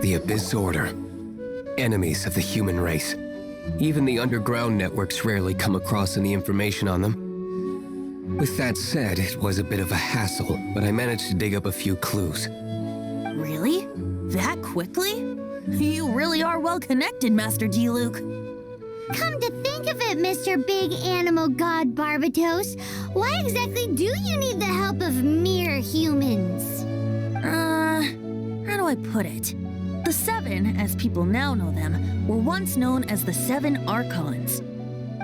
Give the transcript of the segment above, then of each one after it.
The Abyss Order. Enemies of the human race. Even the underground networks rarely come across any information on them. With that said, it was a bit of a hassle, but I managed to dig up a few clues. Really? That quickly? You really are well connected, Master D. Luke. Come to think of it, Mr. Big Animal God Barbatos, why exactly do you need the help of mere humans? How do I put it? The Seven, as people now know them, were once known as the Seven Archons.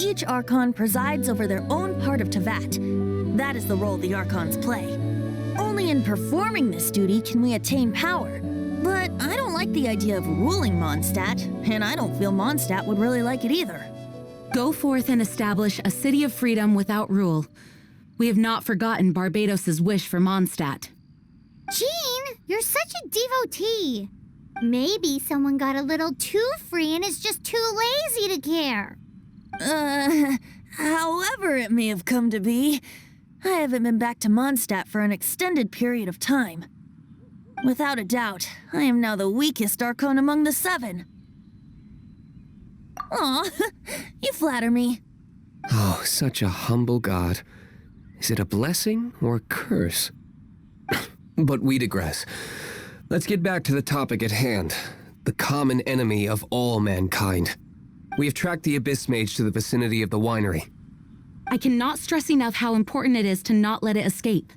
Each Archon presides over their own part of Teyvat. That is the role the Archons play. Only in performing this duty can we attain power. But I don't like the idea of ruling Mondstadt, and I don't feel Mondstadt would really like it either. Go forth and establish a city of freedom without rule. We have not forgotten Barbatos' wish for Mondstadt. Jean, you're such a devotee. Maybe someone got a little too free and is just too lazy to care. However it may have come to be, I haven't been back to Mondstadt for an extended period of time. Without a doubt, I am now the weakest Archon among the Seven. Aw, you flatter me. Oh, such a humble god. Is it a blessing or a curse? But we digress. Let's get back to the topic at hand. The common enemy of all mankind. We have tracked the Abyss Mage to the vicinity of the winery. I cannot stress enough how important it is to not let it escape.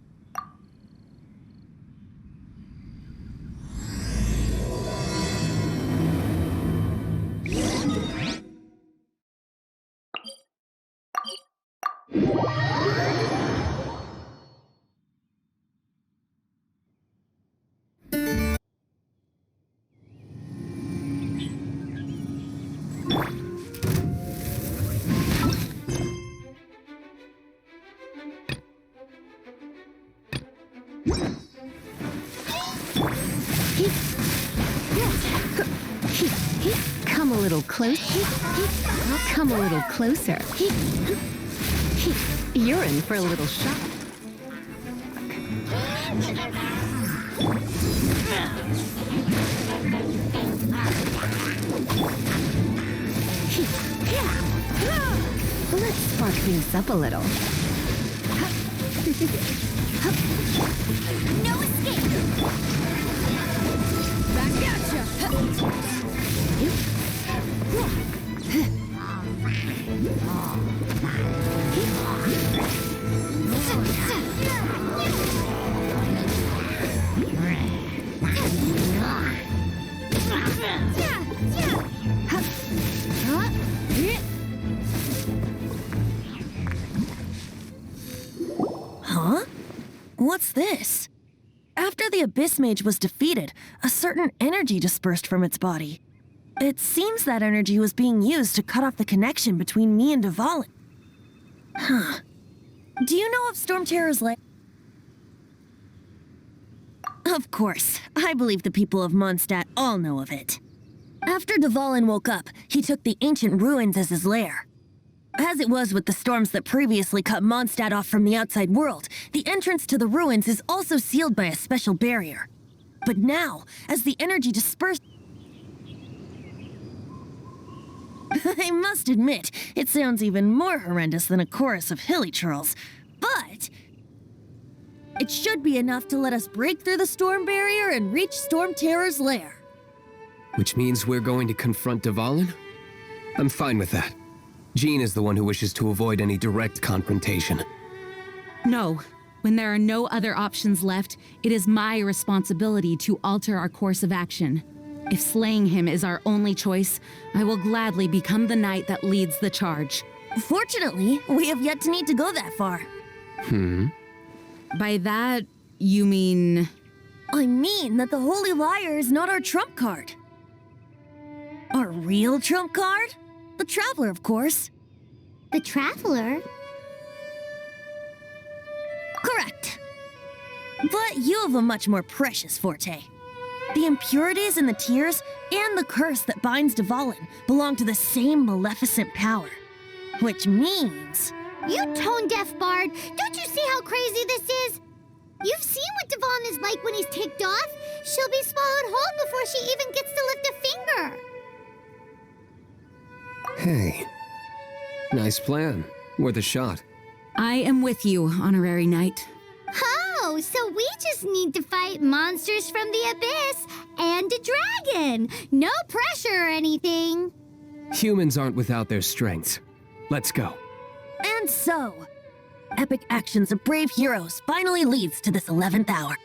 Come a little closer. Come a little closer. You're in for a little shock. Let's spark things up a little. No escape! Back at ya! Huh? What's this? After the Abyss Mage was defeated, a certain energy dispersed from its body. It seems that energy was being used to cut off the connection between me and Dvalin. Huh. Do you know of Storm Terror's lair? Of course. I believe the people of Mondstadt all know of it. After Dvalin woke up, he took the ancient ruins as his lair. As it was with the storms that previously cut Mondstadt off from the outside world, the entrance to the ruins is also sealed by a special barrier. But now, as the energy dispersed... I must admit, it sounds even more horrendous than a chorus of hilly churls. But... it should be enough to let us break through the storm barrier and reach Storm Terror's lair. Which means we're going to confront Dvalin? I'm fine with that. Jean is the one who wishes to avoid any direct confrontation. No. When there are no other options left, it is my responsibility to alter our course of action. If slaying him is our only choice, I will gladly become the knight that leads the charge. Fortunately, we have yet to need to go that far. By that, you mean... I mean that the Holy Liar is not our trump card. Our real trump card? The Traveler, of course. The Traveler? Correct. But you have a much more precious forte. The impurities and the tears and the curse that binds Dvalin belong to the same maleficent power. Which means... You tone-deaf bard! Don't you see how crazy this is? You've seen what Dvalin is like when he's ticked off. She'll be swallowed whole before she even gets to lift a finger. Hey. Nice plan. Worth a shot. I am with you, Honorary Knight. Oh, so we just need to fight monsters from the abyss and a dragon. No pressure or anything. Humans aren't without their strengths. Let's go. And so, epic actions of brave heroes finally leads to this 11th hour.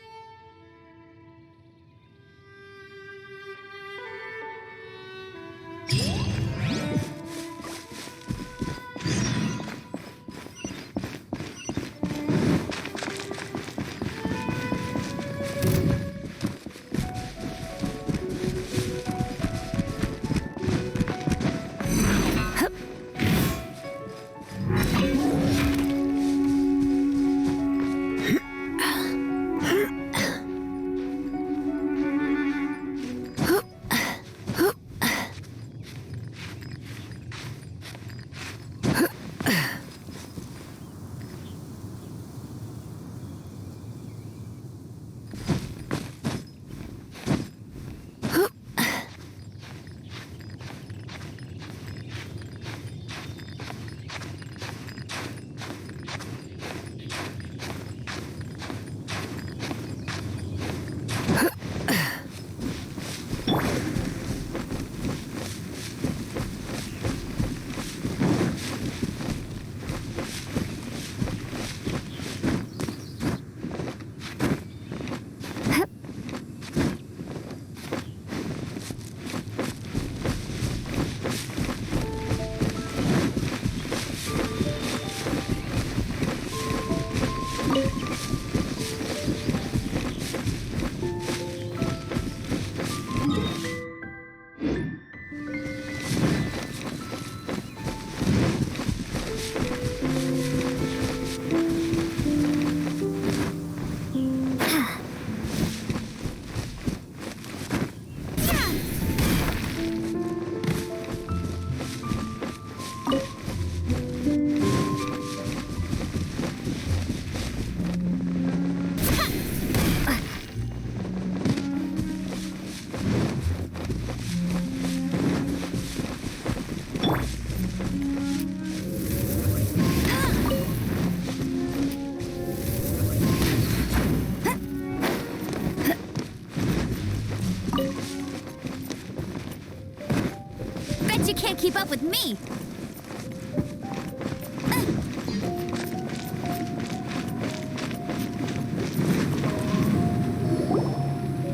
Keep up with me.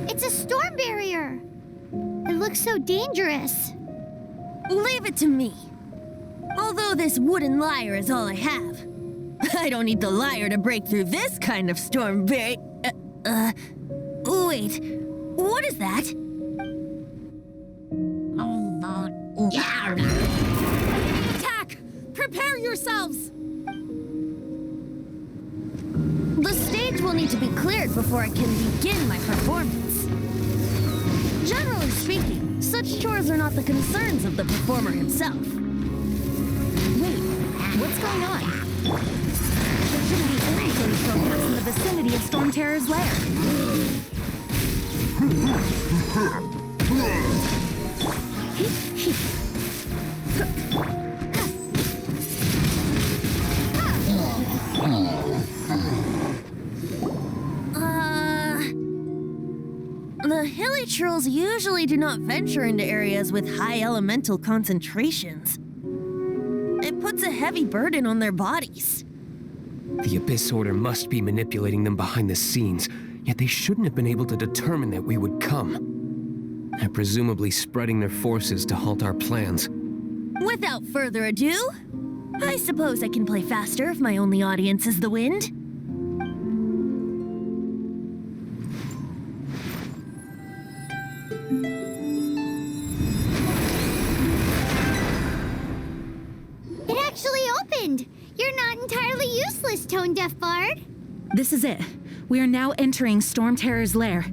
It's a storm barrier. It looks so dangerous. Leave it to me. Although this wooden lyre is all I have, I don't need the lyre to break through this kind of storm barrier. Wait, what is that? Attack! Prepare yourselves! The stage will need to be cleared before I can begin my performance. Generally speaking, such chores are not the concerns of the performer himself. Wait, what's going on? There shouldn't be anything programs in the vicinity of Storm Terror's lair. The hilly trolls usually do not venture into areas with high elemental concentrations. It puts a heavy burden on their bodies. The Abyss Order must be manipulating them behind the scenes, yet they shouldn't have been able to determine that we would come. They're presumably spreading their forces to halt our plans. Without further ado, I suppose I can play faster if my only audience is the wind. It actually opened. You're not entirely useless, Tone Deaf Bard. This is it. We are now entering Storm Terror's lair.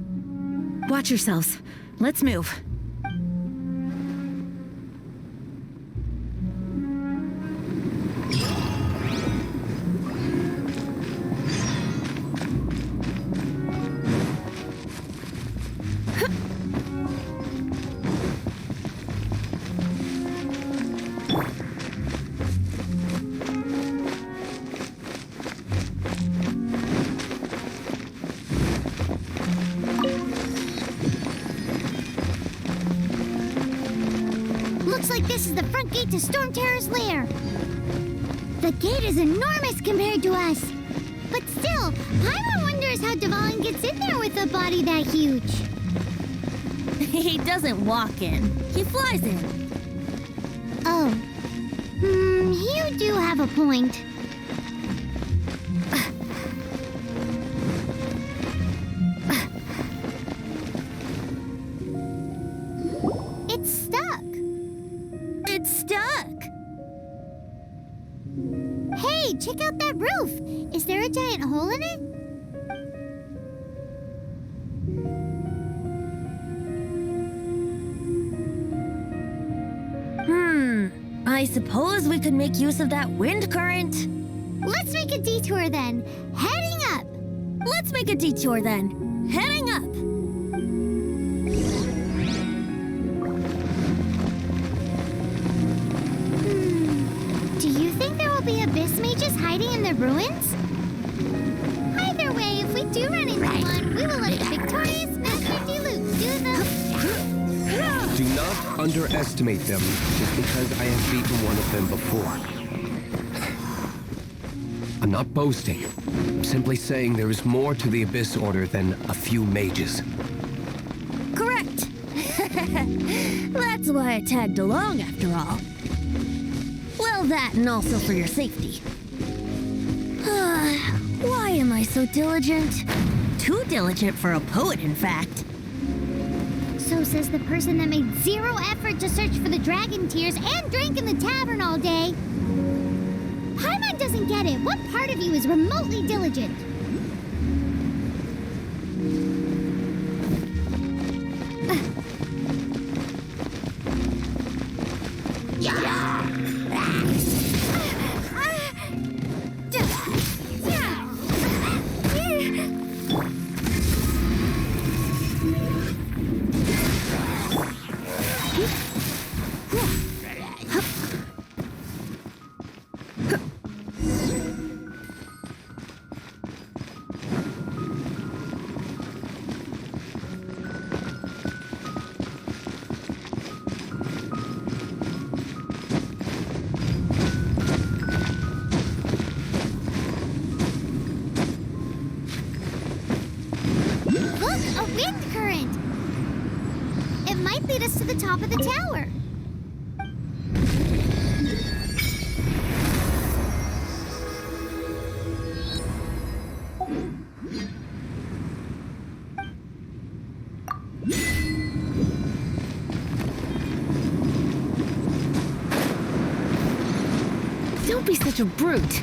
Watch yourselves. Let's move. Looks like this is the front gate to Storm Terror's lair. The gate is enormous compared to us. But still, Paimon wonders how Dvalin gets in there with a body that huge. He doesn't walk in. He flies in. Oh. You do have a point. It's stuck. It's stuck. Hey, check out that roof. Is there a giant hole in it? I suppose we could make use of that wind current. Let's make a detour then. Heading up. Let's make a detour then. Heading up. Do you think there will be abyss mages hiding in the ruins? Either way, if we do run into one, we will let the victorious Master D-Luke do the... Do not underestimate them just because I have beaten one of them before. I'm not boasting. I'm simply saying there is more to the Abyss Order than a few mages. Correct. That's why I tagged along after all. Well, that and also for your safety. Why am I so diligent? Too diligent for a poet, in fact. So says the person that made zero effort to search for the dragon tears and drank in the tavern all day. Paimon doesn't get it. What part of you is remotely diligent? Lead us to the top of the tower. Don't be such a brute.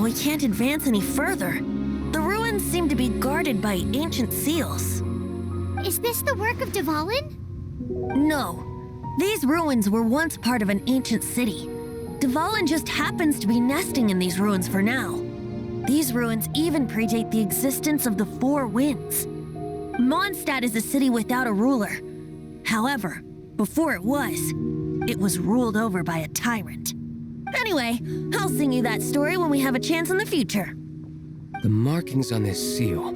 We can't advance any further. The ruins seem to be guarded by ancient seals. Is this the work of Dvalin? No. These ruins were once part of an ancient city. Dvalin just happens to be nesting in these ruins for now. These ruins even predate the existence of the Four Winds. Mondstadt is a city without a ruler. However, before it was ruled over by a tyrant. Anyway, I'll sing you that story when we have a chance in the future. The markings on this seal.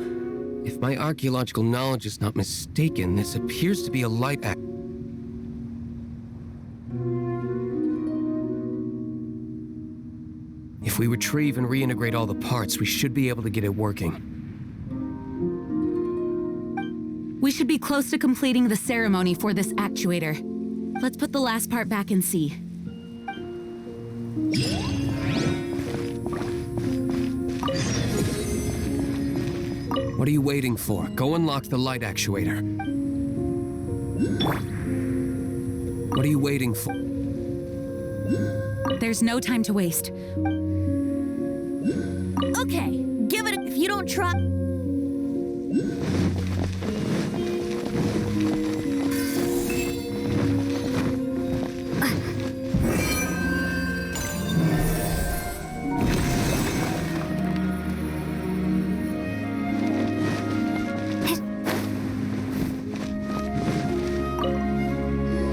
If my archaeological knowledge is not mistaken, this appears to be a light act. If we retrieve and reintegrate all the parts, we should be able to get it working. We should be close to completing the ceremony for this actuator. Let's put the last part back and see. What are you waiting for? Go unlock the light actuator. What are you waiting for? There's no time to waste. Okay, give it if you don't try.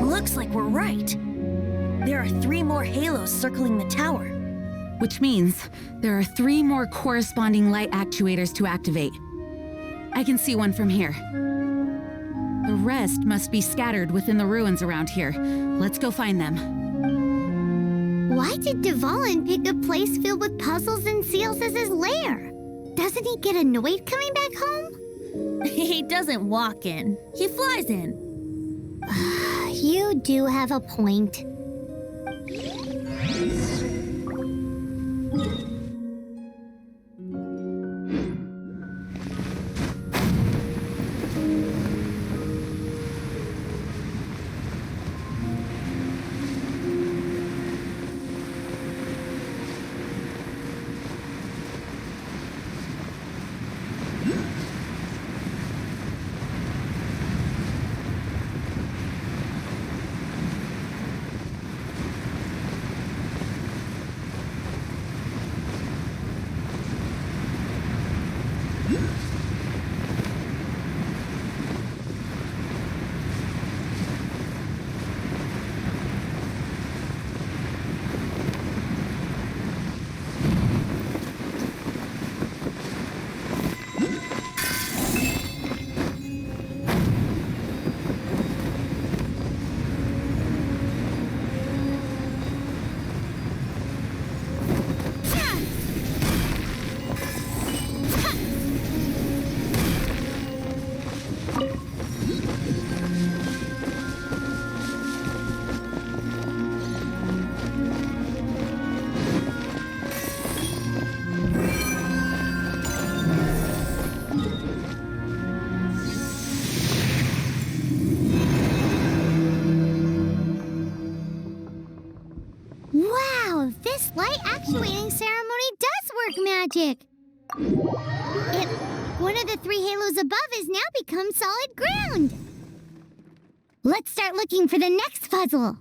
Looks like we're right. There are 3 more halos circling the tower. Which means there are 3 more corresponding light actuators to activate. I can see one from here. The rest must be scattered within the ruins around here. Let's go find them. Why did Dvalin pick a place filled with puzzles and seals as his lair? Doesn't he get annoyed coming back home? He doesn't walk in, he flies in. You do have a point. Wow, this light actuating ceremony does work magic. One of the 3 halos above has now become solid ground. Let's start looking for the next puzzle.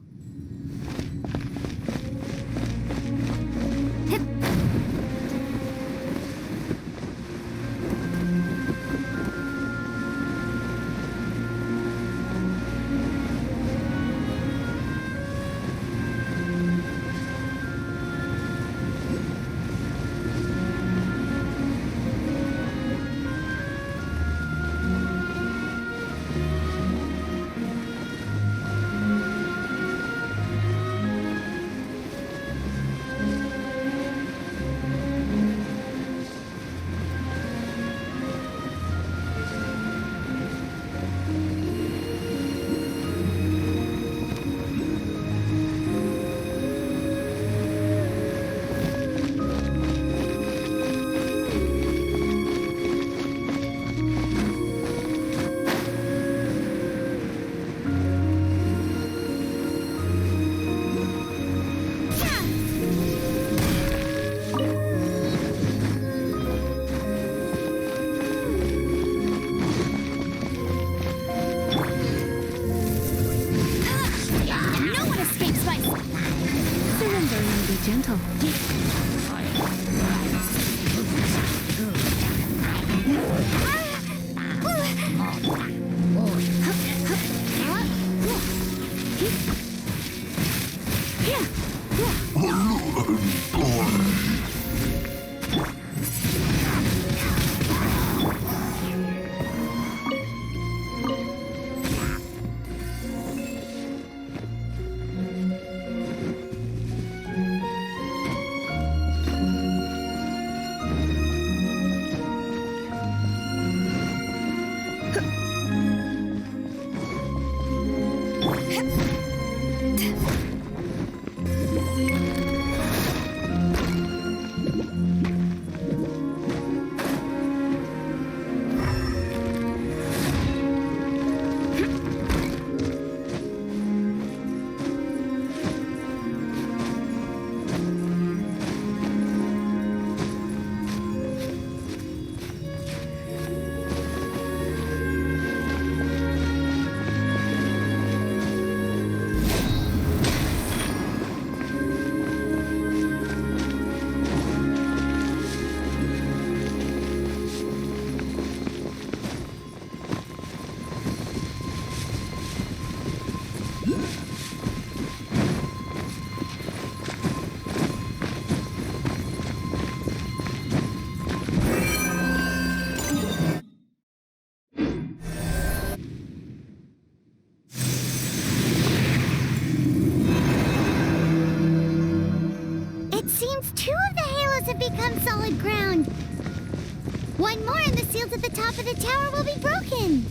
Gentle. solid ground. One more and the seals at the top of the tower will be broken.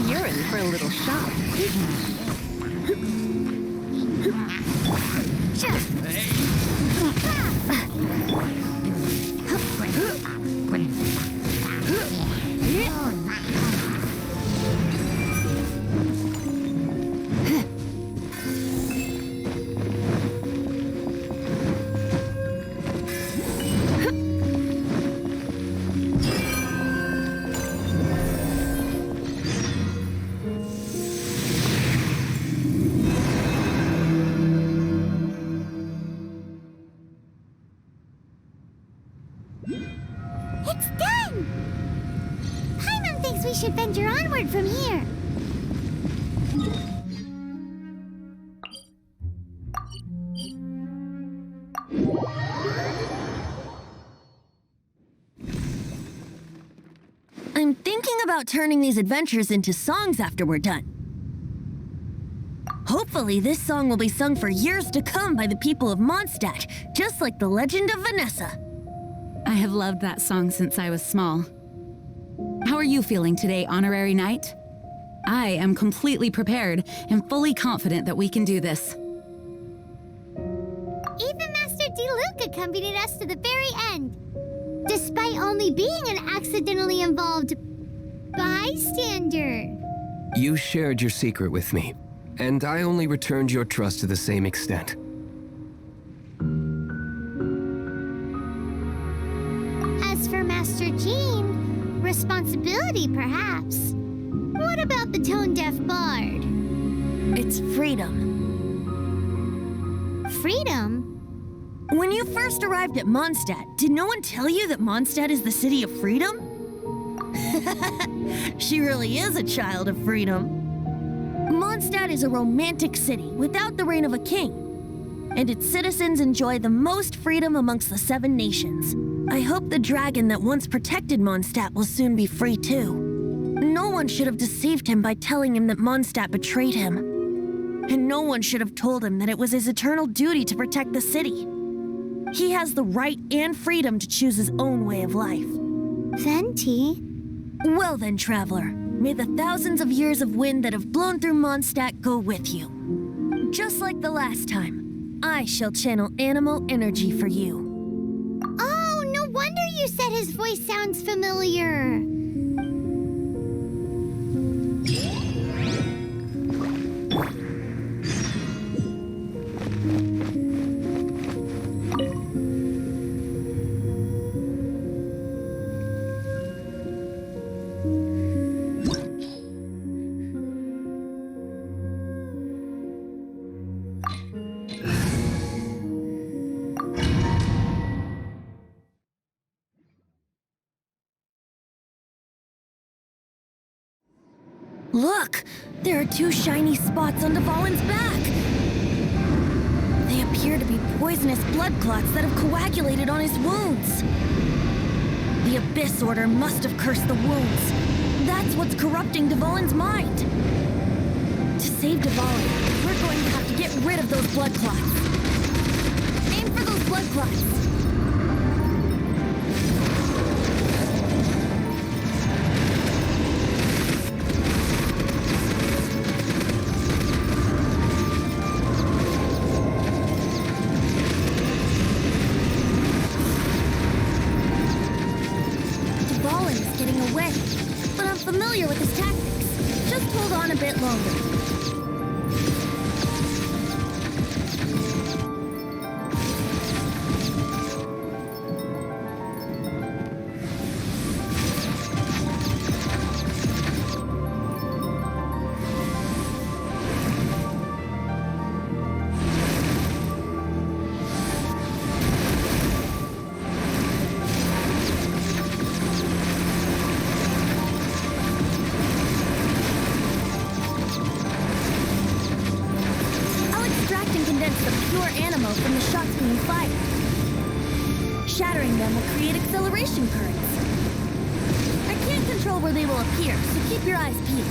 You're in for a little shock. It's done! Paimon thinks we should venture onward from here. I'm thinking about turning these adventures into songs after we're done. Hopefully, this song will be sung for years to come by the people of Mondstadt, just like the legend of Vanessa. I have loved that song since I was small. How are you feeling today, Honorary Knight? I am completely prepared and fully confident that we can do this. Even Master D-Luke accompanied us to the very end, despite only being an accidentally involved bystander. You shared your secret with me, and I only returned your trust to the same extent. As for Master Jean, responsibility perhaps. What about the tone-deaf bard? It's freedom. Freedom? When you first arrived at Mondstadt, did no one tell you that Mondstadt is the city of freedom? She really is a child of freedom. Mondstadt is a romantic city without the reign of a king, and its citizens enjoy the most freedom amongst the 7 nations. I hope the dragon that once protected Mondstadt will soon be free too. No one should have deceived him by telling him that Mondstadt betrayed him. And no one should have told him that it was his eternal duty to protect the city. He has the right and freedom to choose his own way of life. Venti? Well then, traveler, may the thousands of years of wind that have blown through Mondstadt go with you. Just like the last time, I shall channel animal energy for you. Oh, no wonder you said his voice sounds familiar. Look! There are 2 shiny spots on Dvalin's back! They appear to be poisonous blood clots that have coagulated on his wounds. The Abyss Order must have cursed the wounds. That's what's corrupting Dvalin's mind. To save Dvalin, we're going to have to get rid of those blood clots. Aim for those blood clots. Familiar with his tactics. Just hold on a bit longer. Shattering them will create acceleration currents. I can't control where they will appear, so keep your eyes peeled.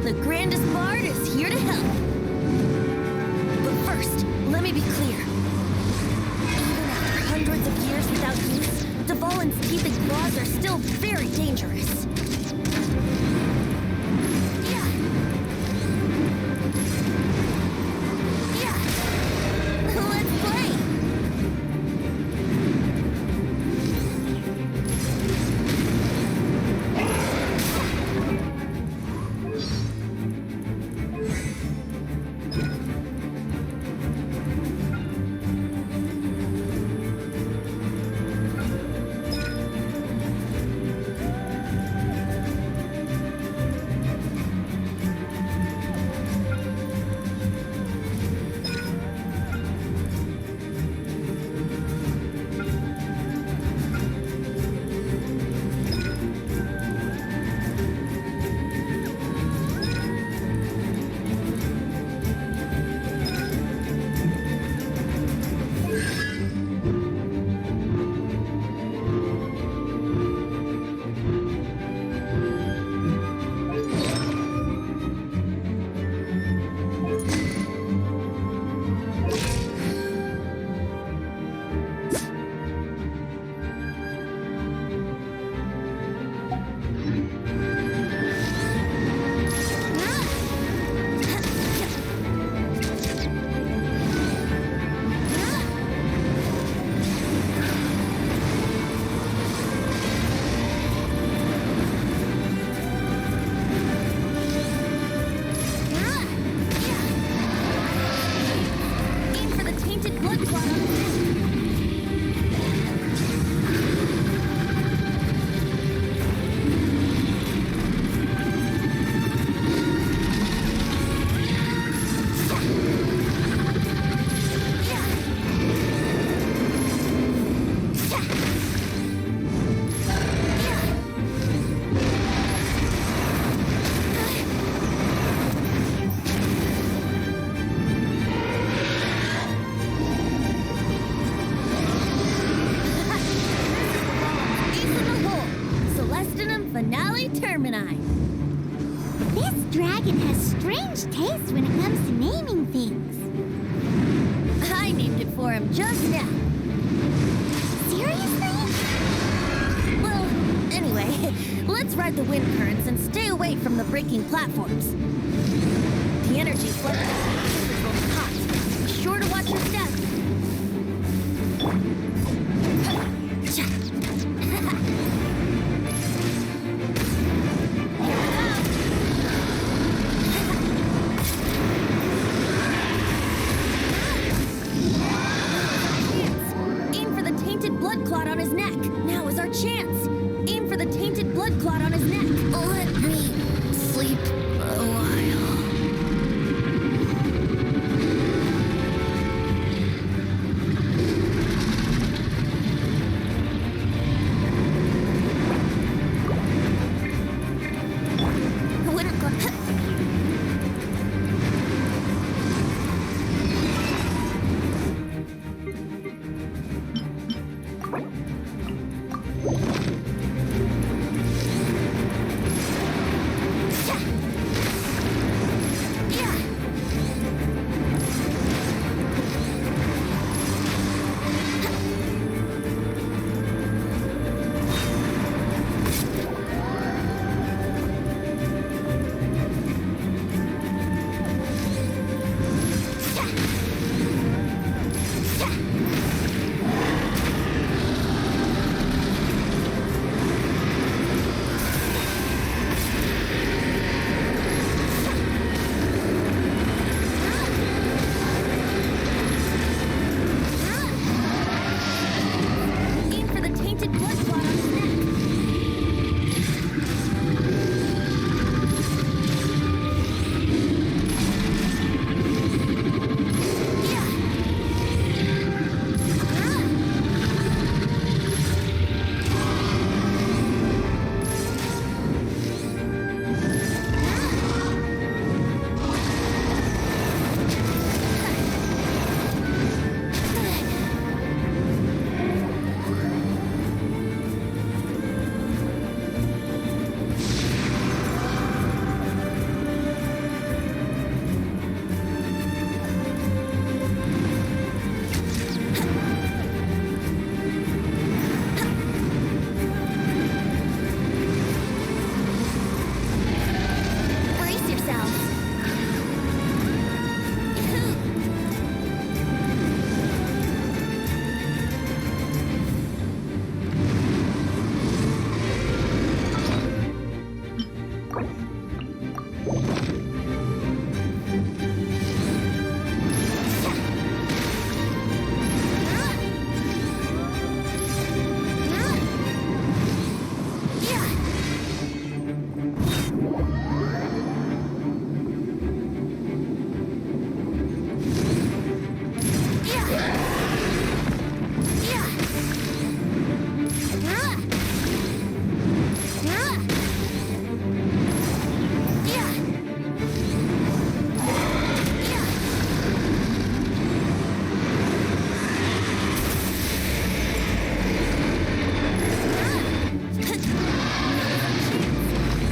The grandest bard is here to help. But first, let me be clear. Even after hundreds of years without use, Dvalin's teeth and claws are still very dangerous. Yeah. Let's play! dragon has strange taste when it comes to naming things. I named it for him just now. Seriously? Well, anyway, let's ride the wind currents and stay away from the breaking platforms. The energy flow will be hot. Be sure to watch your step. Blood clot on his neck. Now is our chance. Aim for the tainted blood clot on his neck. Let me sleep a while.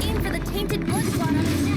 Aim for the tainted blood spot on his neck.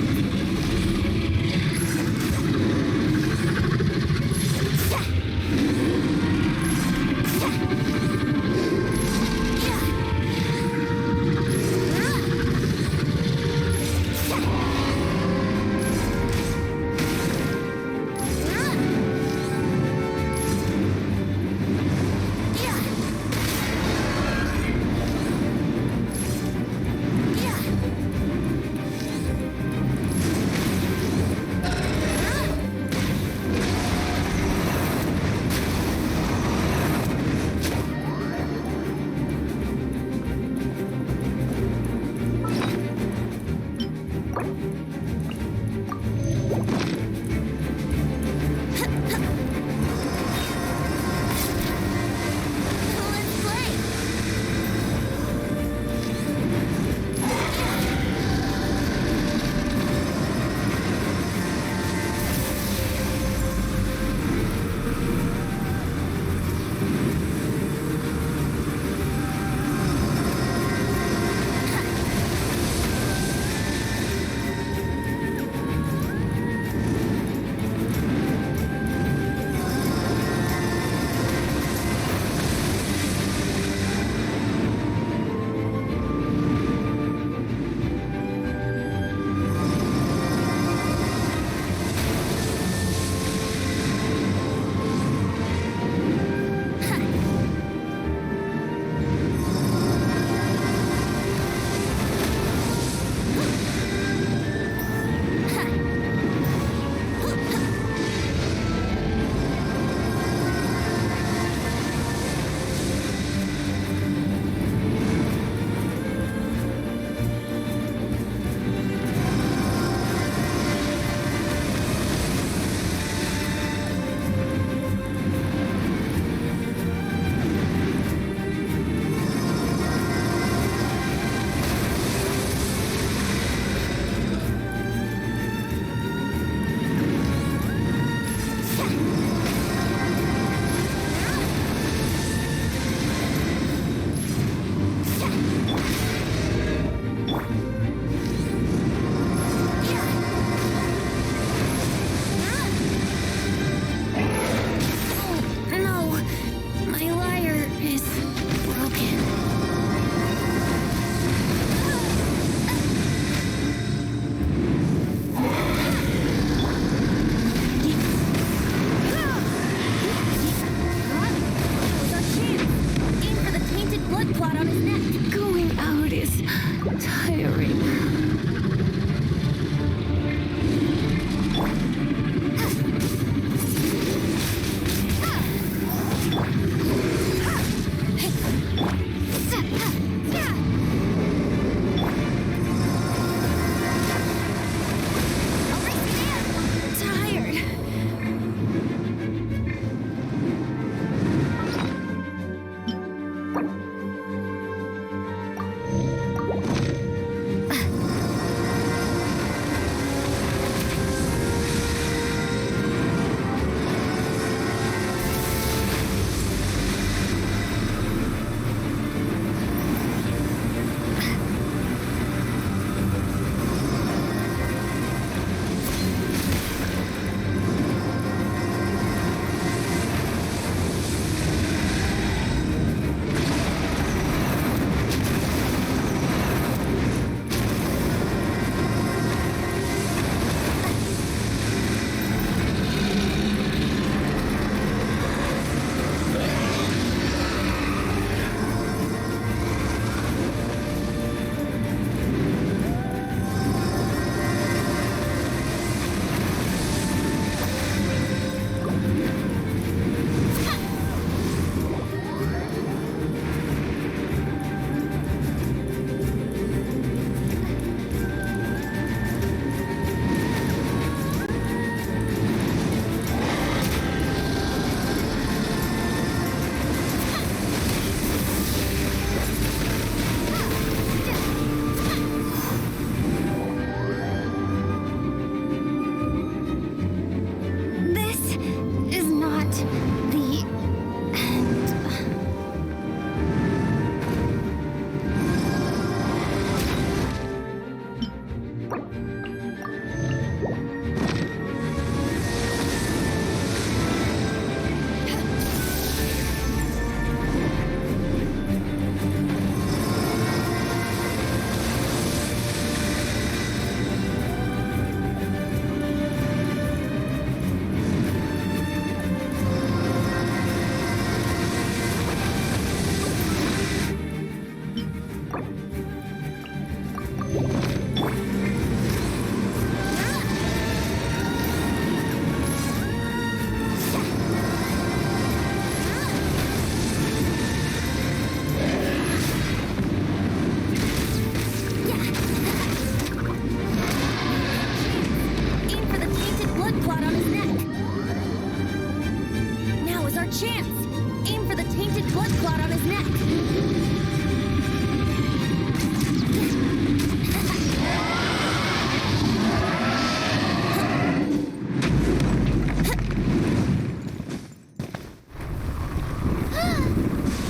chance! Aim for the tainted blood clot on his neck!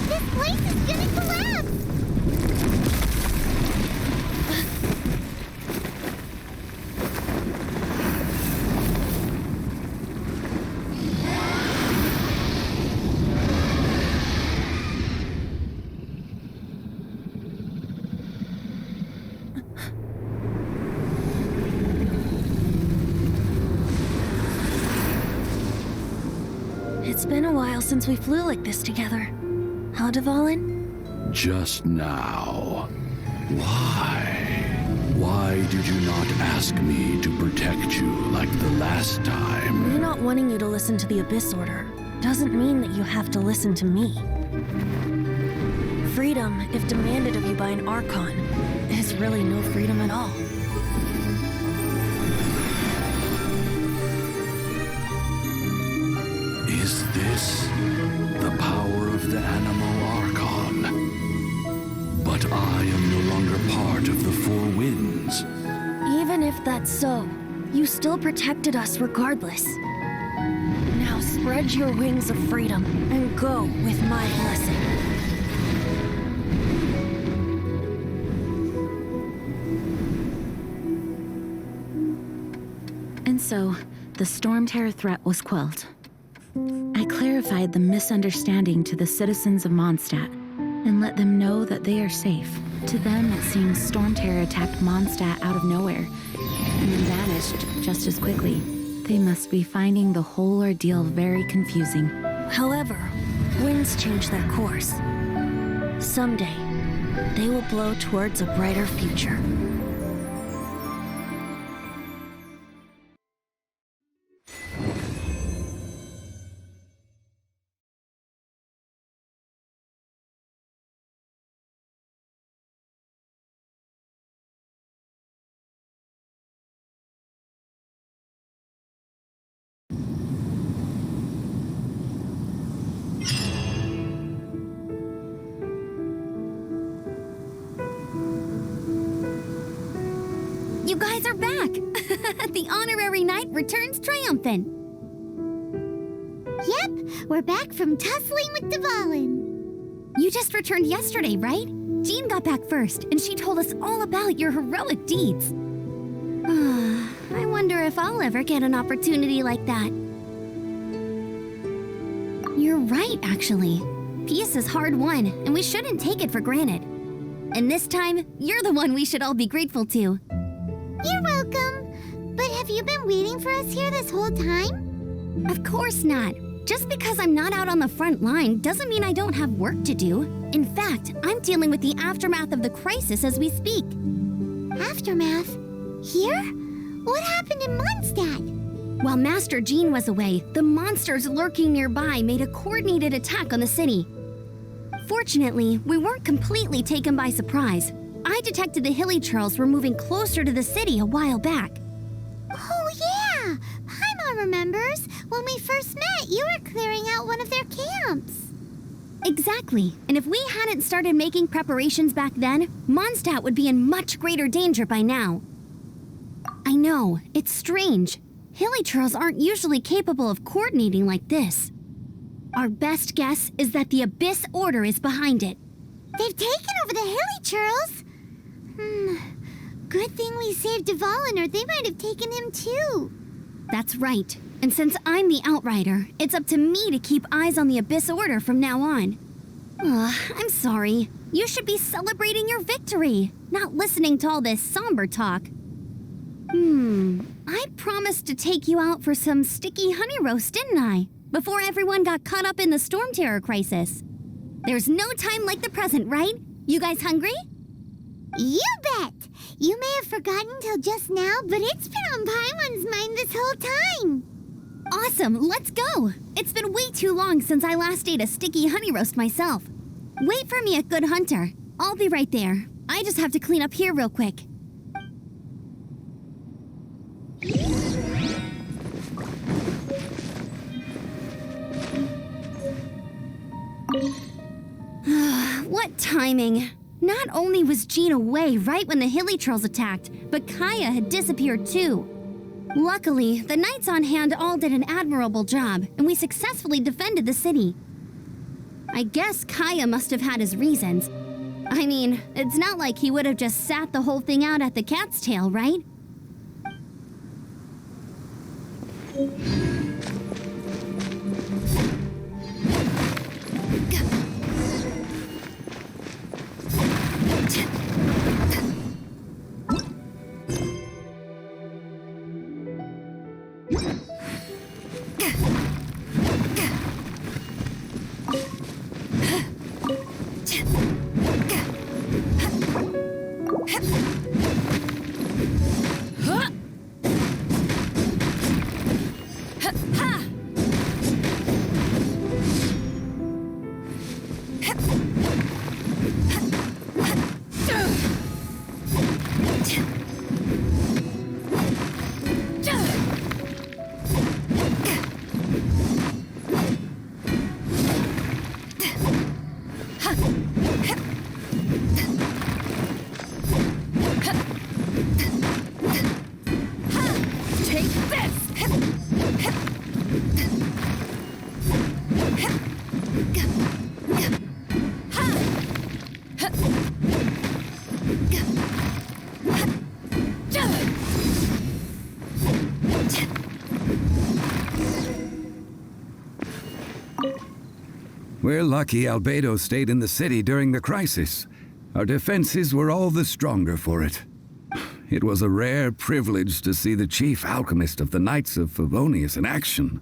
This place is gonna collapse! It's been a while since we flew like this together. Huh, Dvalin? Just now. Why? Why did you not ask me to protect you like the last time? Me not wanting you to listen to the Abyss Order doesn't mean that you have to listen to me. Freedom, if demanded of you by an Archon, is really no freedom at all. Is this the power of the animal Archon? But I am no longer part of the Four Winds. Even if that's so, you still protected us regardless. Now spread your wings of freedom and go with my blessing. And so, the Storm Terror threat was quelled. I clarified the misunderstanding to the citizens of Mondstadt and let them know that they are safe. To them, it seems Storm Terror attacked Mondstadt out of nowhere and then vanished just as quickly. They must be finding the whole ordeal very confusing. However, winds change their course. Someday, they will blow towards a brighter future. You guys are back! The honorary knight returns triumphant. Yep, we're back from tussling with Dvalin. You just returned yesterday, right? Jean got back first, and she told us all about your heroic deeds. I wonder if I'll ever get an opportunity like that. You're right, actually. Peace is hard won, and we shouldn't take it for granted. And this time, you're the one we should all be grateful to. You're welcome. But have you been waiting for us here this whole time? Of course not. Just because I'm not out on the front line doesn't mean I don't have work to do. In fact, I'm dealing with the aftermath of the crisis as we speak. Aftermath? Here? What happened in Mondstadt? While Master Jean was away, the monsters lurking nearby made a coordinated attack on the city. Fortunately, we weren't completely taken by surprise. I detected the Hilly Churls were moving closer to the city a while back. Oh yeah! Paimon remembers. When we first met, you were clearing out one of their camps. Exactly. And if we hadn't started making preparations back then, Mondstadt would be in much greater danger by now. I know, it's strange. Hilly Churls aren't usually capable of coordinating like this. Our best guess is that the Abyss Order is behind it. They've taken over the Hilly Churls? Good thing we saved Dvalin, or they might have taken him too. That's right. And since I'm the Outrider, it's up to me to keep eyes on the Abyss Order from now on. I'm sorry. You should be celebrating your victory, not listening to all this somber talk. I promised to take you out for some sticky honey roast, didn't I? Before everyone got caught up in the Storm Terror crisis. There's no time like the present, right? You guys hungry? You bet! You may have forgotten till just now, but it's been on Paimon's mind this whole time. Awesome, let's go! It's been way too long since I last ate a sticky honey roast myself. Wait for me at Good Hunter. I'll be right there. I just have to clean up here real quick. What timing! Not only was Jean away right when the Hilly Trolls attacked, but Kaya had disappeared too. Luckily, the knights on hand all did an admirable job, and we successfully defended the city. I guess Kaya must have had his reasons. I mean, it's not like he would have just sat the whole thing out at the cat's tail, right? We're lucky Albedo stayed in the city during the crisis. Our defenses were all the stronger for it. It was a rare privilege to see the chief alchemist of the Knights of Favonius in action.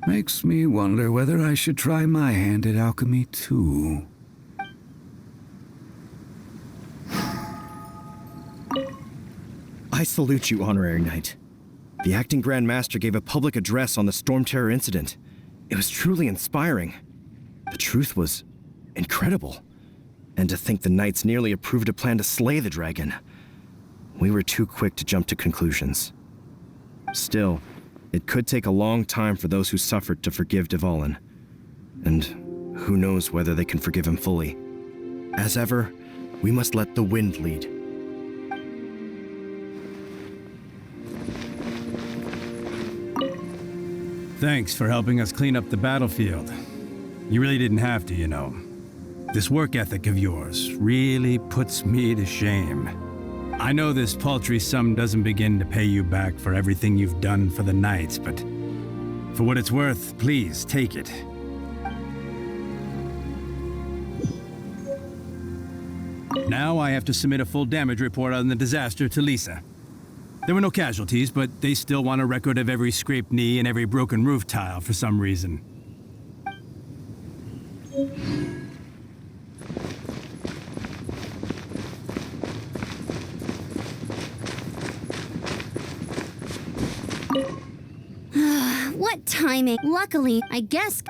Makes me wonder whether I should try my hand at alchemy too. I salute you, Honorary Knight. The Acting Grand Master gave a public address on the Storm Terror incident. It was truly inspiring. The truth was incredible. And to think the Knights nearly approved a plan to slay the dragon. We were too quick to jump to conclusions. Still, it could take a long time for those who suffered to forgive Dvalin. And who knows whether they can forgive him fully. As ever, we must let the wind lead. Thanks for helping us clean up the battlefield. You really didn't have to, you know. This work ethic of yours really puts me to shame. I know this paltry sum doesn't begin to pay you back for everything you've done for the Knights, but for what it's worth, please take it. Now I have to submit a full damage report on the disaster to Lisa. There were no casualties, but they still want a record of every scraped knee and every broken roof tile for some reason. What timing? Luckily, I guess,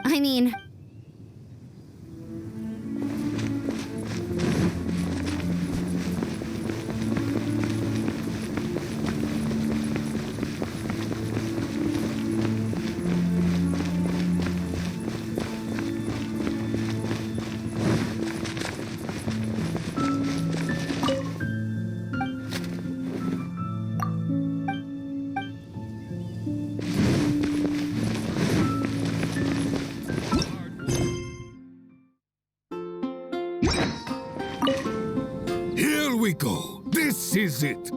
Here we go. This is it.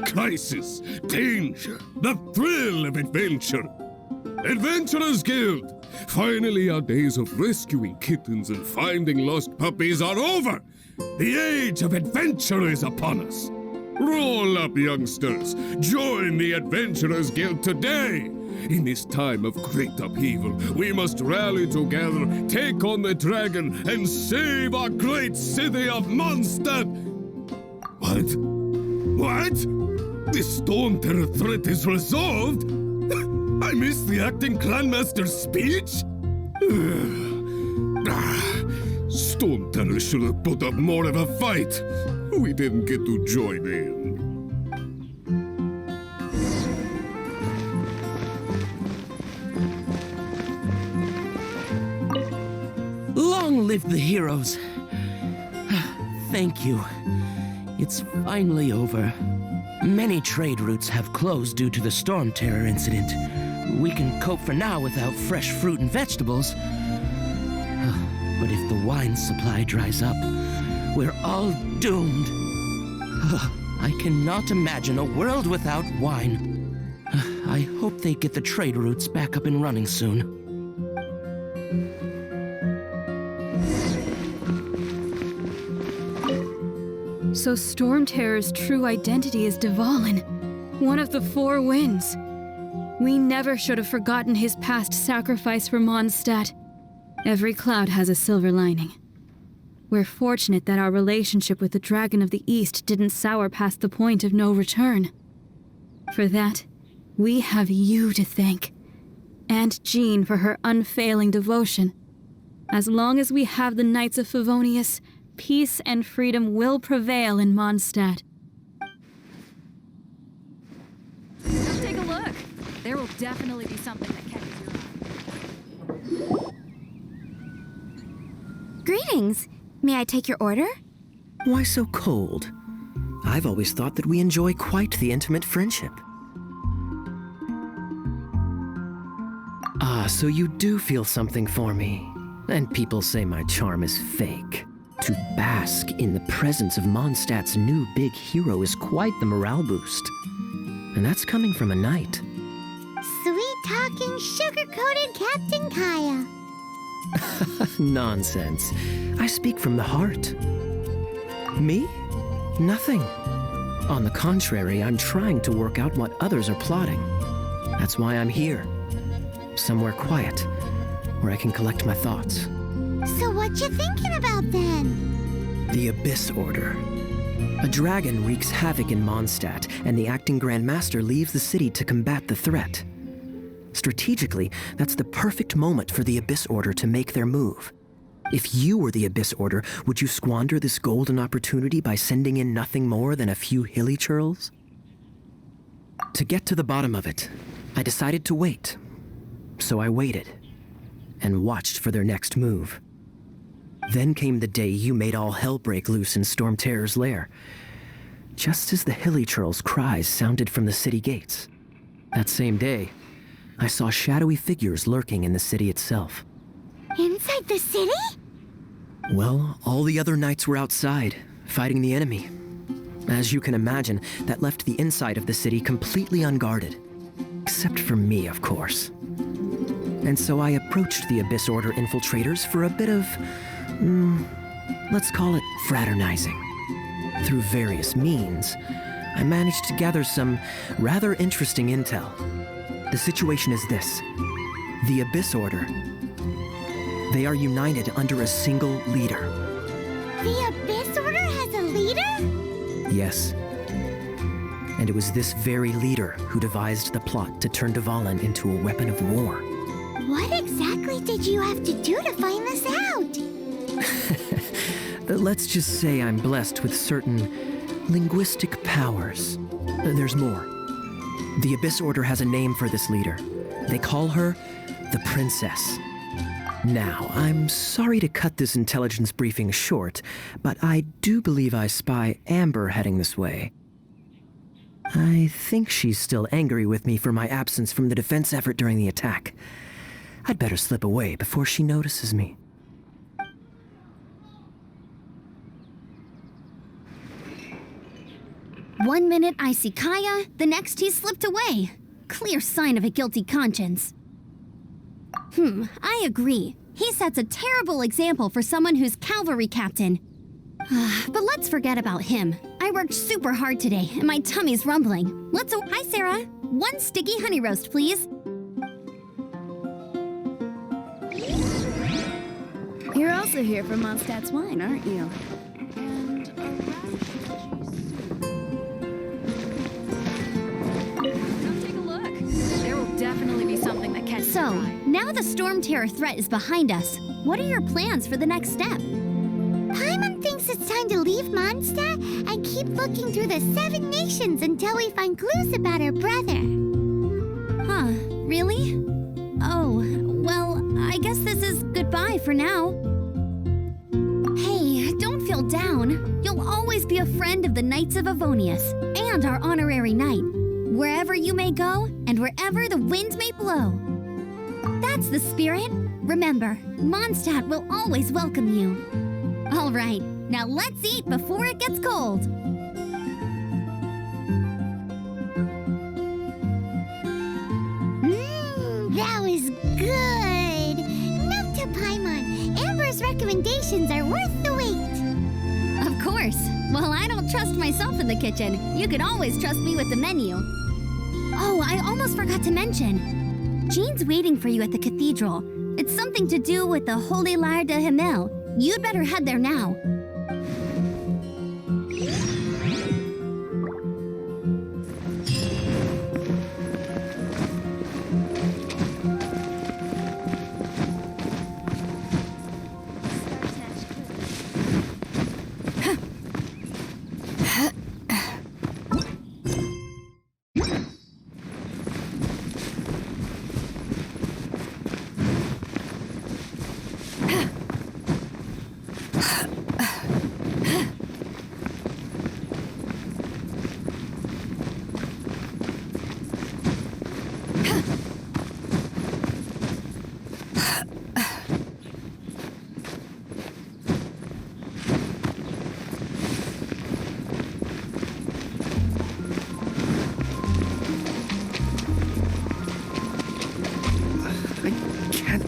Crisis, danger, the thrill of adventure. Adventurers Guild! Finally, our days of rescuing kittens and finding lost puppies are over! The age of adventure is upon us! Roll up, youngsters! Join the Adventurers Guild today! In this time of great upheaval, we must rally together, take on the dragon, and save our great city of Mondstadt! What? What? The Storm Terror threat is resolved? I missed the Acting Grandmaster's speech? Storm Terror should have put up more of a fight. We didn't get to join in. Long live the heroes! Thank you. It's finally over. Many trade routes have closed due to the storm terror incident. We can cope for now without fresh fruit and vegetables. But if the wine supply dries up, we're all doomed. I cannot imagine a world without wine. I hope they get the trade routes back up and running soon. So Storm Terror's true identity is Dvalin, one of the Four Winds. We never should have forgotten his past sacrifice for Mondstadt. Every cloud has a silver lining. We're fortunate that our relationship with the Dragon of the East didn't sour past the point of no return. For that, we have you to thank, and Jean for her unfailing devotion. As long as we have the Knights of Favonius, peace and freedom will prevail in Mondstadt. Come take a look. There will definitely be something that catches your eye. Greetings. May I take your order? Why so cold? I've always thought that we enjoy quite the intimate friendship. Ah, so you do feel something for me. And people say my charm is fake. To bask in the presence of Mondstadt's new big hero is quite the morale boost. And that's coming from a knight. Sweet-talking, sugar-coated Captain Kaya. Nonsense. I speak from the heart. Me? Nothing. On the contrary, I'm trying to work out what others are plotting. That's why I'm here. Somewhere quiet, where I can collect my thoughts. So what you thinking about then? The Abyss Order. A dragon wreaks havoc in Mondstadt, and the acting Grand Master leaves the city to combat the threat. Strategically, that's the perfect moment for the Abyss Order to make their move. If you were the Abyss Order, would you squander this golden opportunity by sending in nothing more than a few hilly churls? To get to the bottom of it, I decided to wait. So I waited, and watched for their next move. Then came the day you made all hell break loose in Storm Terror's lair, just as the hilly churls' cries sounded from the city gates. That same day, I saw shadowy figures lurking in the city itself. Inside the city? Well, all the other knights were outside, fighting the enemy. As you can imagine, that left the inside of the city completely unguarded. Except for me, of course. And so I approached the Abyss Order infiltrators for a bit of, let's call it fraternizing. Through various means, I managed to gather some rather interesting intel. The situation is this. The Abyss Order. They are united under a single leader. The Abyss Order has a leader? Yes. And it was this very leader who devised the plot to turn Dvalin into a weapon of war. What exactly did you have to do to find this out? Let's just say I'm blessed with certain linguistic powers. There's more. The Abyss Order has a name for this leader. They call her the Princess. Now, I'm sorry to cut this intelligence briefing short, but I do believe I spy Amber heading this way. I think she's still angry with me for my absence from the defense effort during the attack. I'd better slip away before she notices me. One minute I see Kaya, the next he slipped away. Clear sign of a guilty conscience. I agree. He sets a terrible example for someone who's cavalry captain. But let's forget about him. I worked super hard today, and my tummy's rumbling. Hi, Sarah. 1 sticky honey roast, please. You're also here for Mondstadt's wine, aren't you? Come take a look. There will definitely be something that catches your eye. Now the Storm Terror threat is behind us. What are your plans for the next step? Paimon thinks it's time to leave Mondstadt and keep looking through the 7 nations until we find clues about her brother. Huh, really? Oh, well, I guess this is goodbye for now. Hey, don't feel down, you'll always be a friend of the Knights of Avonius and our honorary knight, wherever you may go and wherever the wind may blow. That's the spirit. Remember, Mondstadt will always welcome you. All right, now let's eat before it gets cold. That was good. Note to Paimon, Amber's recommendations are worth the wait. Of course. While I don't trust myself in the kitchen, you can always trust me with the menu. Oh, I almost forgot to mention. Jean's waiting for you at the cathedral. It's something to do with the Holy Lyre de Himmel. You'd better head there now.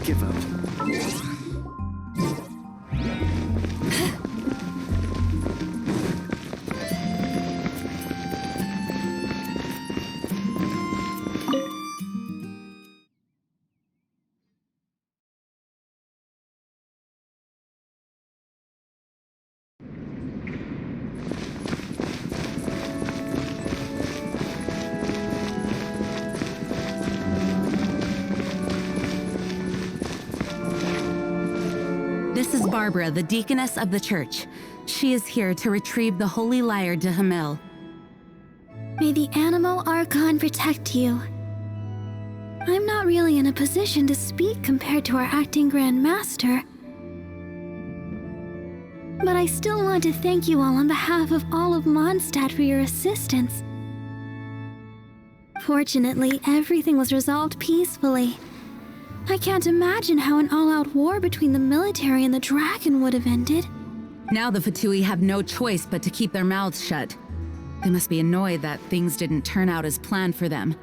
Give up. This is Barbara, the deaconess of the church. She is here to retrieve the Holy Lyre de Himmel. May the Animo Archon protect you. I'm not really in a position to speak compared to our acting Grand Master, but I still want to thank you all on behalf of all of Mondstadt for your assistance. Fortunately, everything was resolved peacefully. I can't imagine how an all-out war between the military and the dragon would have ended. Now the Fatui have no choice but to keep their mouths shut. They must be annoyed that things didn't turn out as planned for them.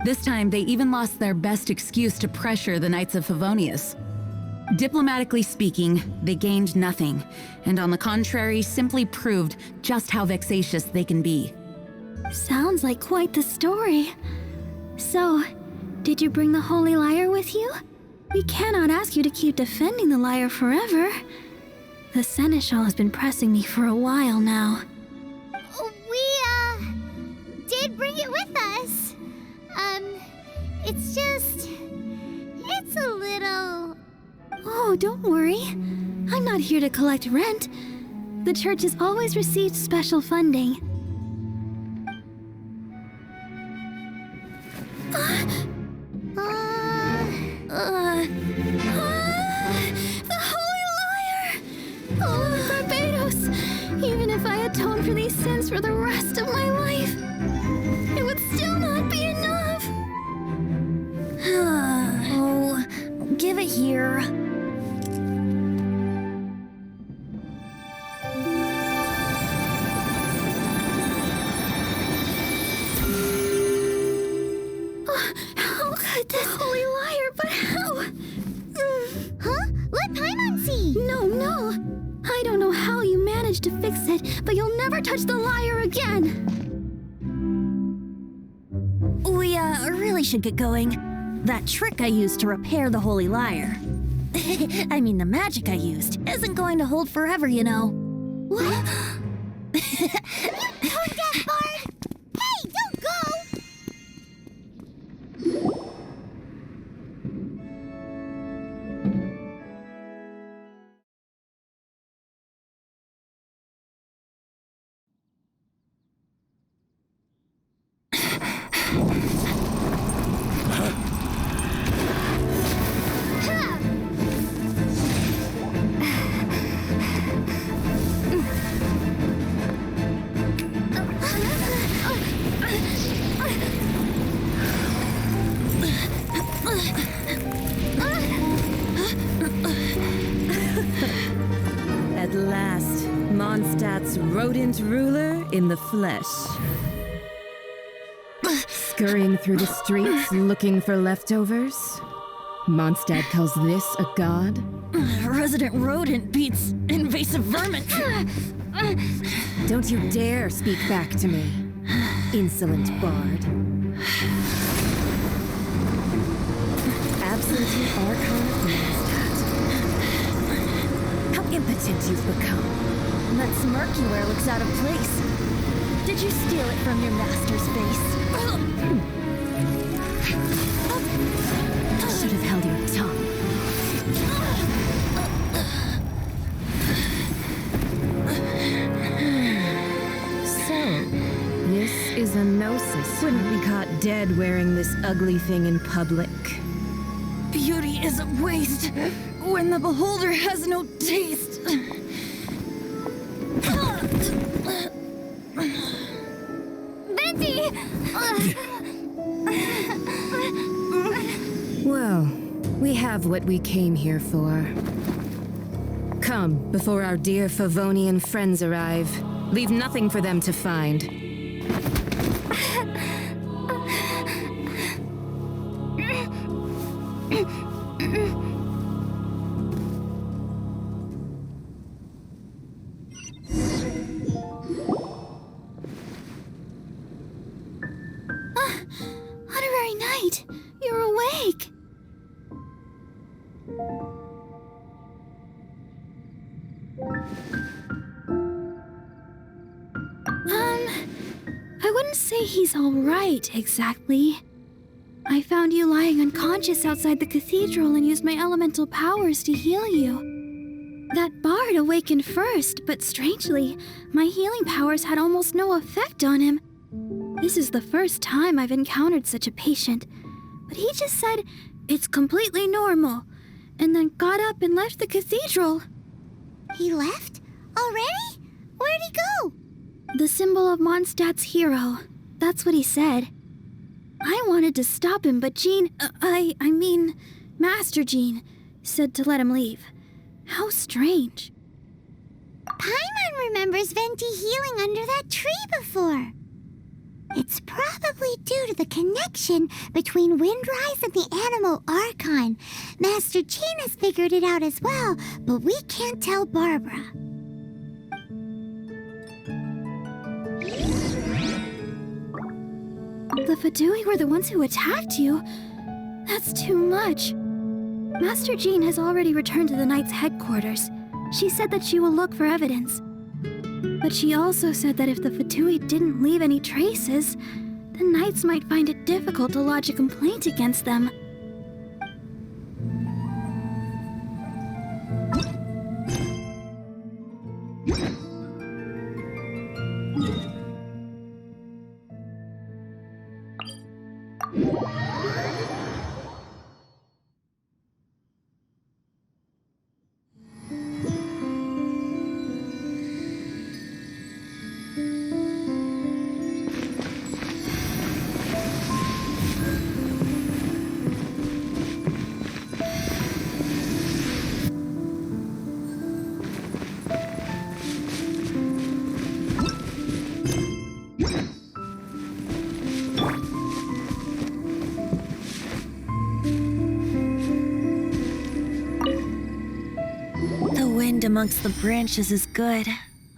This time, they even lost their best excuse to pressure the Knights of Favonius. Diplomatically speaking, they gained nothing, and on the contrary, simply proved just how vexatious they can be. Sounds like quite the story. So, did you bring the Holy Lyre with you? We cannot ask you to keep defending the lyre forever. The Seneschal has been pressing me for a while now. We, did bring it with us. It's a little... Oh, don't worry. I'm not here to collect rent. The church has always received special funding. The Holy Lyre! Oh, Barbados! Even if I atone for these sins for the rest of my life, it would still not be enough! Oh, give it here. How could this Holy Lyre, but how? Huh? Let Paimon see! No. I don't know how you managed to fix it, but you'll never touch the lyre again! We, really should get going. That trick I used to repair the Holy Lyre. I mean, the magic I used isn't going to hold forever, you know. What? Tone deaf, Bard! Hey, don't go! At last, Mondstadt's rodent ruler in the flesh. Scurrying through the streets looking for leftovers? Mondstadt calls this a god? Resident rodent beats invasive vermin. Don't you dare speak back to me, insolent bard. Absentee Archon of Mondstadt. How impotent you've become. That smirky wear looks out of place. Did you steal it from your master's face? Should have held your tongue. So, this is a gnosis. Wouldn't be caught dead wearing this ugly thing in public. Beauty is a waste when the beholder has no taste. Venti! Well, we have what we came here for. Come, before our dear Favonian friends arrive. Leave nothing for them to find. Honorary Knight, you're awake. I wouldn't say he's all right, exactly. I found you lying unconscious outside the cathedral and used my elemental powers to heal you. That bard awakened first, but strangely, my healing powers had almost no effect on him. This is the first time I've encountered such a patient, but he just said it's completely normal, and then got up and left the cathedral. He left? Already? Where'd he go? The symbol of Mondstadt's hero. That's what he said. I wanted to stop him, but Master Jean, said to let him leave. How strange. Paimon remembers Venti healing under that tree before. It's probably due to the connection between Windrise and the Animal Archon. Master Jean has figured it out as well, but we can't tell Barbara. The Fadui were the ones who attacked you? That's too much. Master Jean has already returned to the Knight's headquarters. She said that she will look for evidence. But she also said that if the Fadui didn't leave any traces, the Knights might find it difficult to lodge a complaint against them. Amongst the branches is good.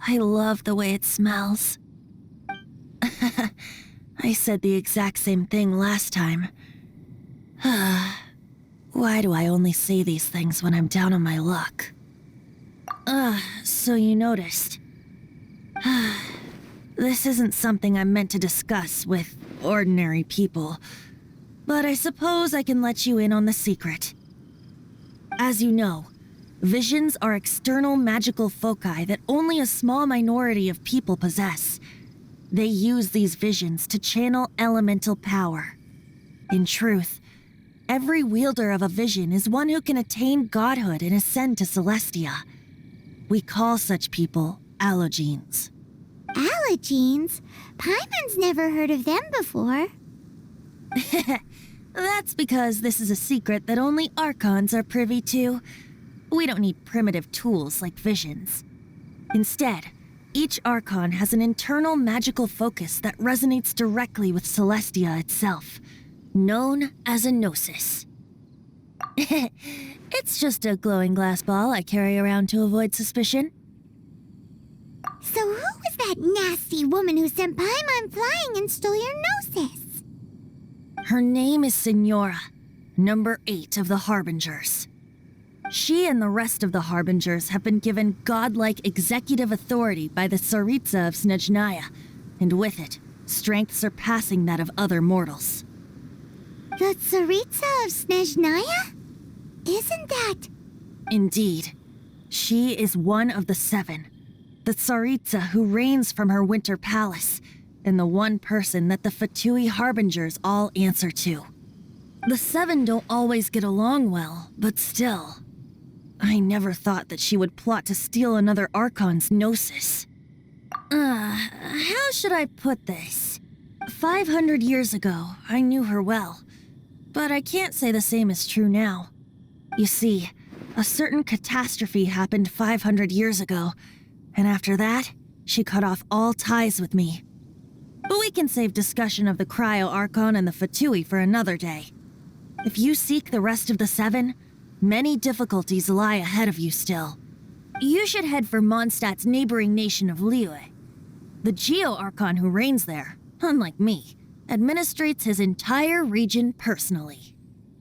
I love the way it smells. I said the exact same thing last time. Why do I only say these things when I'm down on my luck? So you noticed. This isn't something I'm meant to discuss with ordinary people, but I suppose I can let you in on the secret. As you know, visions are external magical foci that only a small minority of people possess. They use these visions to channel elemental power. In truth, every wielder of a vision is one who can attain godhood and ascend to Celestia. We call such people allogenes. Allogenes? Paimon's never heard of them before. That's because this is a secret that only Archons are privy to. We don't need primitive tools like visions. Instead, each Archon has an internal magical focus that resonates directly with Celestia itself, known as a gnosis. It's just a glowing glass ball I carry around to avoid suspicion. So who was that nasty woman who sent Paimon flying and stole your gnosis? Her name is Signora, number 8 of the Harbingers. She and the rest of the Harbingers have been given godlike executive authority by the Tsaritsa of Snezhnaya, and with it, strength surpassing that of other mortals. The Tsaritsa of Snezhnaya? Isn't that... Indeed. She is one of the 7, the Tsaritsa who reigns from her winter palace, and the one person that the Fatui Harbingers all answer to. The 7 don't always get along well, but still... I never thought that she would plot to steal another Archon's gnosis. How should I put this? 500 years ago, I knew her well, but I can't say the same is true now. You see, a certain catastrophe happened 500 years ago, and after that, she cut off all ties with me. But we can save discussion of the Cryo Archon and the Fatui for another day. If you seek the rest of the 7, many difficulties lie ahead of you still. You should head for Mondstadt's neighboring nation of Liyue. The Geo-Archon who reigns there, unlike me, administrates his entire region personally.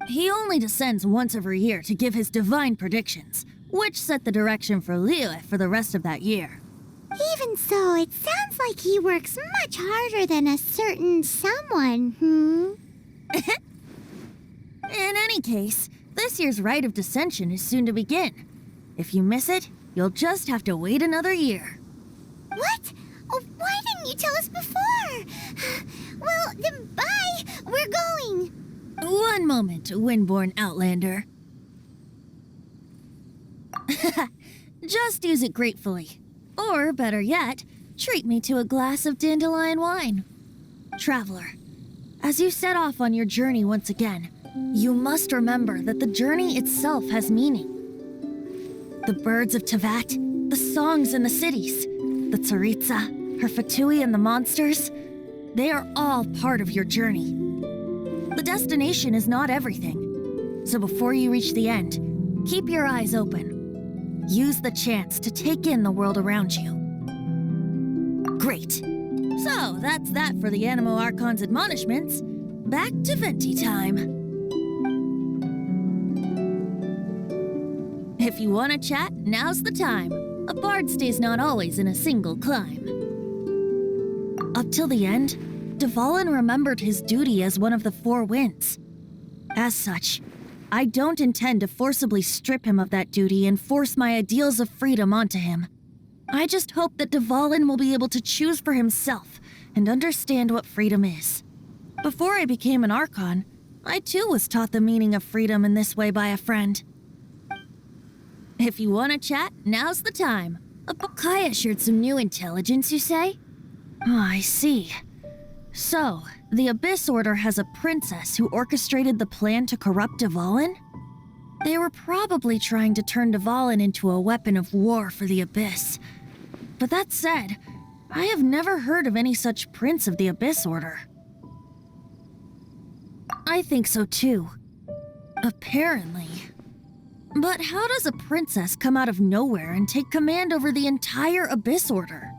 He only descends once every year to give his divine predictions, which set the direction for Liyue for the rest of that year. Even so, it sounds like he works much harder than a certain someone, In any case, this year's Rite of Descension is soon to begin. If you miss it, you'll just have to wait another year. What? Oh, why didn't you tell us before? Well, then bye! We're going! One moment, Windborn Outlander. Just use it gratefully. Or, better yet, treat me to a glass of dandelion wine. Traveler, as you set off on your journey once again, you must remember that the journey itself has meaning. The birds of Teyvat, the songs in the cities, the Tsaritsa, her Fatui and the monsters, they are all part of your journey. The destination is not everything, so before you reach the end, keep your eyes open. Use the chance to take in the world around you. Great. So, that's that for the Animo Archon's admonishments. Back to Venti time. If you want to chat, now's the time. A bard stays not always in a single climb. Up till the end, Dvalin remembered his duty as one of the 4 winds. As such, I don't intend to forcibly strip him of that duty and force my ideals of freedom onto him. I just hope that Dvalin will be able to choose for himself and understand what freedom is. Before I became an Archon, I too was taught the meaning of freedom in this way by a friend. If you want to chat, now's the time. Kaya shared some new intelligence, you say? Oh, I see. So, the Abyss Order has a princess who orchestrated the plan to corrupt Dvalin? They were probably trying to turn Dvalin into a weapon of war for the Abyss. But that said, I have never heard of any such prince of the Abyss Order. I think so too. Apparently. But how does a princess come out of nowhere and take command over the entire Abyss Order?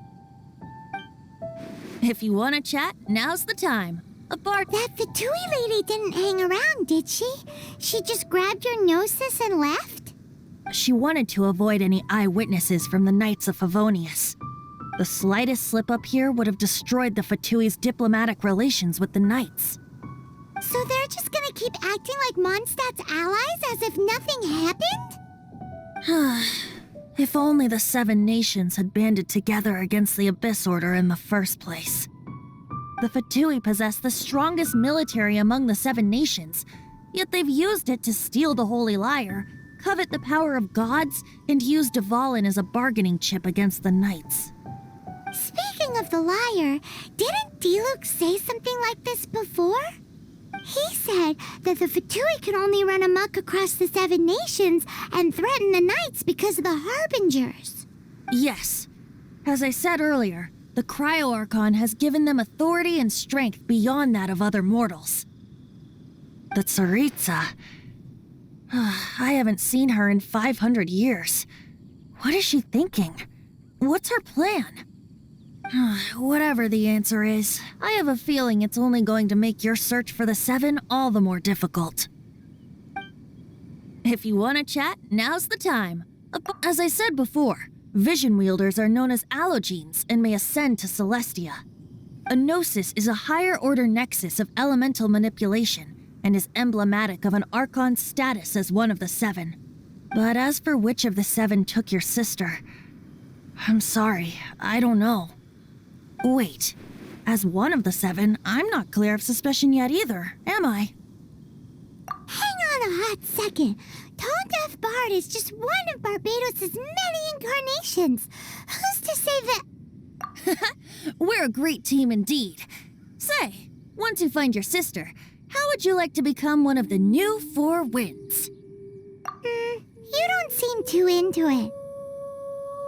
If you want to chat, now's the time. That Fatui lady didn't hang around, did she? She just grabbed your gnosis and left? She wanted to avoid any eyewitnesses from the Knights of Favonius. The slightest slip-up here would have destroyed the Fatui's diplomatic relations with the Knights. So they're just gonna keep acting like Mondstadt's allies as if nothing happened? If only the 7 nations had banded together against the Abyss Order in the first place. The Fatui possess the strongest military among the 7 nations, yet they've used it to steal the Holy Lyre, covet the power of gods, and use Dvalin as a bargaining chip against the Knights. Speaking of the lyre, didn't Diluc say something like this before? He said that the Fatui could only run amok across the 7 nations and threaten the Knights because of the Harbingers. Yes. As I said earlier, the Cryo-Archon has given them authority and strength beyond that of other mortals. The Tsaritsa... I haven't seen her in 500 years. What is she thinking? What's her plan? Whatever the answer is, I have a feeling it's only going to make your search for the 7 all the more difficult. If you want to chat, now's the time. As I said before, vision wielders are known as allogenes and may ascend to Celestia. A gnosis is a higher-order nexus of elemental manipulation and is emblematic of an Archon's status as one of the 7. But as for which of the 7 took your sister, I'm sorry, I don't know. Wait, as one of the 7, I'm not clear of suspicion yet either, am I? Hang on a hot second. Tone Deaf Bard is just one of Barbados' many incarnations. Who's to say that... We're a great team indeed. Say, once you find your sister, how would you like to become one of the new 4 winds? You don't seem too into it.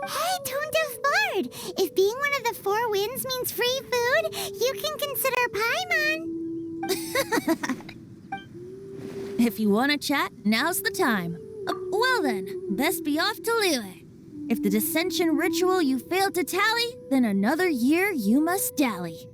Hey, Tone Deaf Bard! If being one of the 4 winds means free food, you can consider Paimon. If you want to chat, now's the time. Well then, best be off to Liyue. If the dissension ritual you failed to tally, then another year you must dally.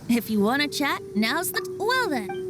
If you want to chat, now's the... Well then.